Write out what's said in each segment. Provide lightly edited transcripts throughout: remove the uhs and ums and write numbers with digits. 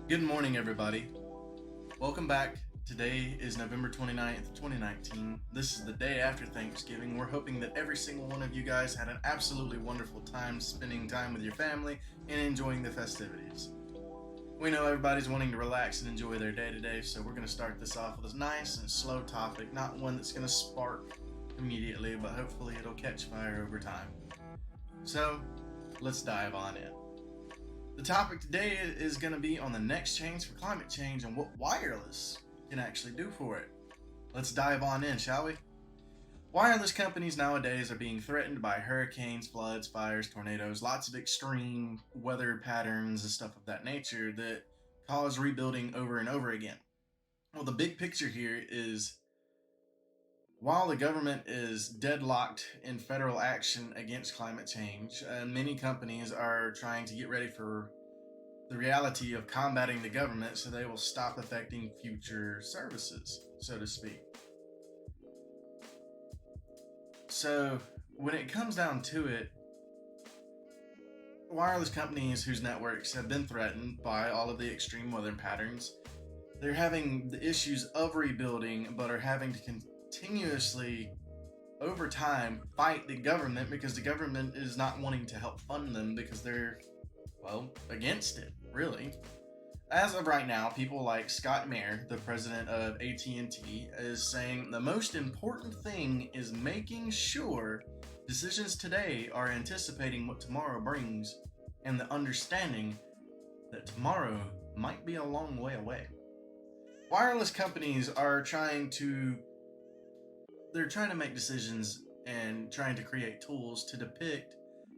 Good morning, everybody. Welcome back. Today is November 29th, 2019. This is the day after Thanksgiving. We're hoping that every single one of you guys had an absolutely wonderful time spending time with your family and enjoying the festivities. We know everybody's wanting to relax and enjoy their day today, so we're going to start this off with a nice and slow topic, not one that's going to spark immediately, but hopefully it'll catch fire over time. So, let's dive on in. The topic today is going to be on the next change for climate change and what wireless can actually do for it. Let's dive on in, shall we? Wireless companies nowadays are being threatened by hurricanes, floods, fires, tornadoes, lots of extreme weather patterns and stuff of that nature that cause rebuilding over and over again. Well, the big picture here is while the government is deadlocked in federal action against climate change, many companies are trying to get ready for the reality of combating the government so they will stop affecting future services, so to speak. So, when it comes down to it, wireless companies whose networks have been threatened by all of the extreme weather patterns, they're having the issues of rebuilding, but are having to continuously over time fight the government because the government is not wanting to help fund them because they're, well, against it, really. As of right now, people like Scott Mayer, the president of AT&T, is saying the most important thing is making sure decisions today are anticipating what tomorrow brings and the understanding that tomorrow might be a long way away. Wireless companies are trying to make decisions and trying to create tools to depict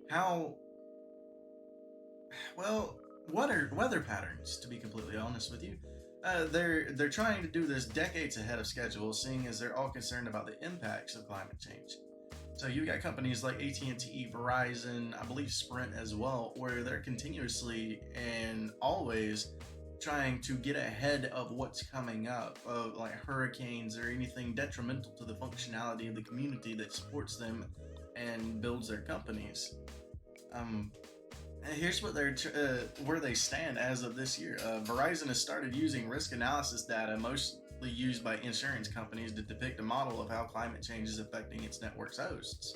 how, well, weather patterns, to be completely honest with you. They're trying to do this decades ahead of schedule, seeing as they're all concerned about the impacts of climate change. So you've got companies like AT&T, Verizon, I believe Sprint as well, where they're continuously and always trying to get ahead of what's coming up, of like hurricanes or anything detrimental to the functionality of the community that supports them and builds their companies. Here's what where they stand as of this year. Verizon has started using risk analysis data, mostly used by insurance companies, to depict a model of how climate change is affecting its network's hosts.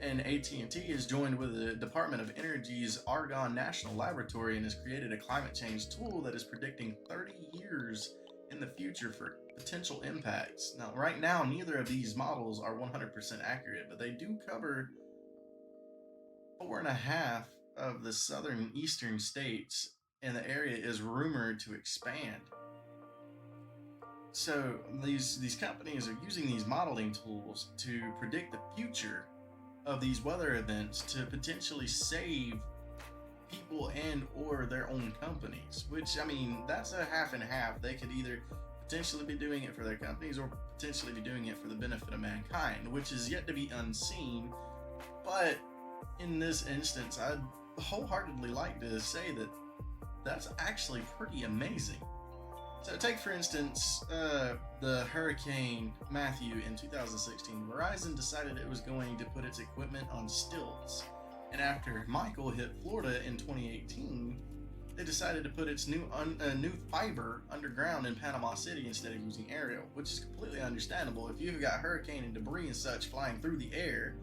And AT&T is joined with the Department of Energy's Argonne National Laboratory and has created a climate change tool that is predicting 30 years in the future for potential impacts. Now, right now, neither of these models are 100% accurate, but they do cover 4.5 of the southern eastern states, and the area is rumored to expand. So these companies are using these modeling tools to predict the future of these weather events to potentially save people and or their own companies, which, I mean, that's a half and half. They could either potentially be doing it for their companies or potentially be doing it for the benefit of mankind, which is yet to be unseen. But in this instance, I'd wholeheartedly like to say that that's actually pretty amazing. So take, for instance, the Hurricane Matthew in 2016. Verizon decided it was going to put its equipment on stilts. And after Michael hit Florida in 2018, they decided to put its new fiber underground in Panama City instead of using aerial, which is completely understandable. If you've got hurricane and debris and such flying through the air,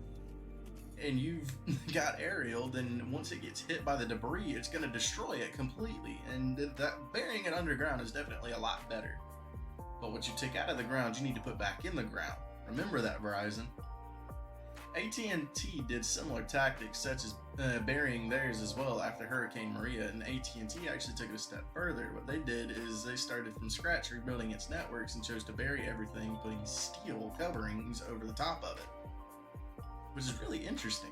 and you've got aerial, then once it gets hit by the debris, it's going to destroy it completely. And that burying it underground is definitely a lot better. But what you take out of the ground, you need to put back in the ground. Remember that, Verizon. AT&T did similar tactics, such as burying theirs as well after Hurricane Maria, and AT&T actually took it a step further. What they did is they started from scratch rebuilding its networks and chose to bury everything, putting steel coverings over the top of it, which is really interesting.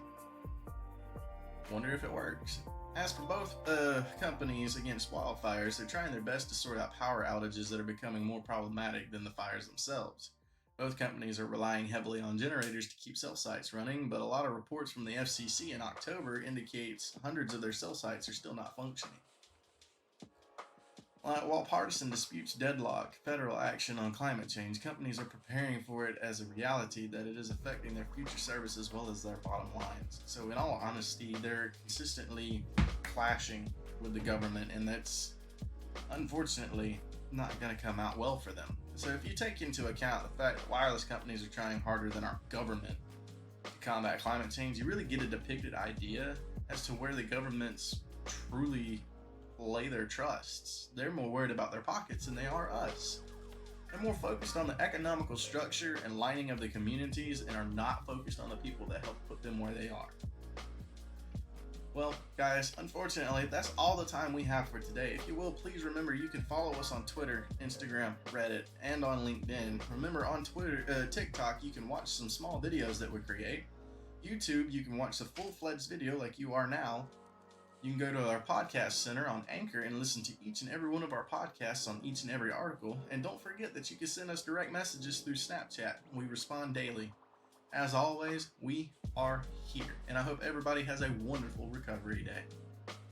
Wonder if it works. As for both companies against wildfires, they're trying their best to sort out power outages that are becoming more problematic than the fires themselves. Both companies are relying heavily on generators to keep cell sites running, but a lot of reports from the FCC in October indicates hundreds of their cell sites are still not functioning. While partisan disputes deadlock federal action on climate change, companies are preparing for it as a reality that it is affecting their future service as well as their bottom lines. So in all honesty, they're consistently clashing with the government, and that's unfortunately not going to come out well for them. So if you take into account the fact that wireless companies are trying harder than our government to combat climate change, you really get a depicted idea as to where the governments truly lay their trusts. They're more worried about their pockets than they are us. They're more focused on the economical structure and lining of the communities and are not focused on the people that help put them where they are. Well, guys, unfortunately, that's all the time we have for today. If you will, please remember you can follow us on Twitter, Instagram, Reddit, and on LinkedIn. Remember, on TikTok, you can watch some small videos that we create. YouTube, you can watch the full-fledged video like you are now. You can go to our podcast center on Anchor and listen to each and every one of our podcasts on each and every article. And don't forget that you can send us direct messages through Snapchat. We respond daily. As always, we are here, and I hope everybody has a wonderful recovery day.